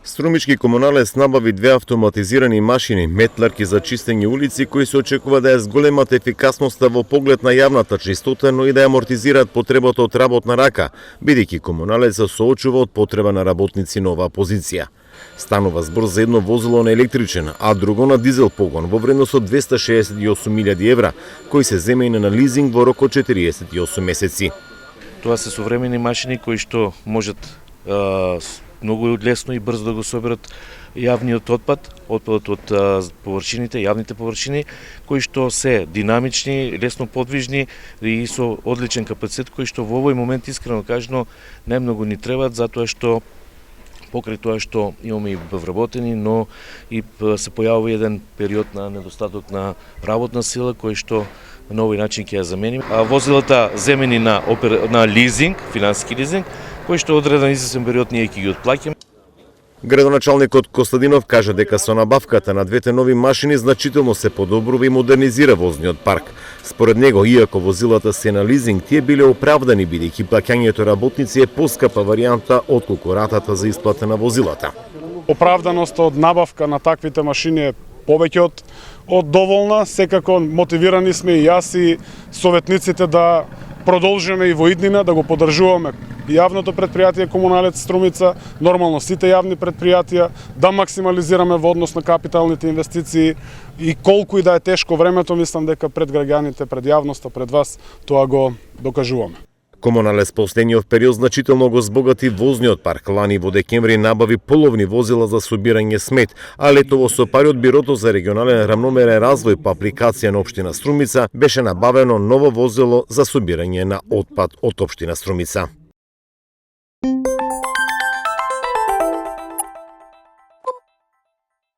Струмички комуналец набави 2 автоматизирани машини, метларки за чистење улици, кои се очекува да ја зголемат ефикасноста во поглед на јавната чистота, но и да ја амортизираат потребата од работна рака, бидејќи комуналец се соочува од потреба на работници на оваа позиција. Станува збор за едно возило на електричен, а друго на дизел погон во вредност од 268.000 евра, кои се земени на лизинг во рок од 48 месеци. Тоа се современи машини кои што можат многу лесно и брзо да го соберат јавниот отпадот од површините, јавните површини, кои што се динамични, лесно подвижни и со одличен капацитет, кои што во овој момент искрено кажано најмногу ни требаат, затоа што покрај тоа што имаме и вработени, но и се појавува еден период на недостаток на работна сила, кој што на овој начин ќе ја замениме. Возилата земени на лизинг, финансиски лизинг, кој што одреден известен период ние ќе ги отплаќаме. Градоначалникот Костадинов кажа дека со набавката на двете нови машини значително се подобрува и модернизира возниот парк. Според него, иако возилата се на лизинг, тие биле оправдани бидејќи плаќањето работници е поскапа варијанта отколку ратата за исплата на возилата. Оправданоста од набавка на таквите машини е повеќе од доволна. Секако мотивирани сме и јас и советниците да продолжиме и во иднина да го поддржуваме јавното претпријатие Комуналец Струмица, нормално сите јавни претпријатија, да максимализираме во однос на капиталните инвестиции и колку и да е тешко времето, мислам дека пред граѓаните, пред јавноста, пред вас, тоа го докажуваме. Комуналец последниот период значително го збогати возниот парк. Лани во декември набави половни возила за собирање смет, а летово со пари од Бирото за регионален рамномерен развој по апликација на општина Струмица беше набавено ново возило за собирање на отпад од општина Струмица.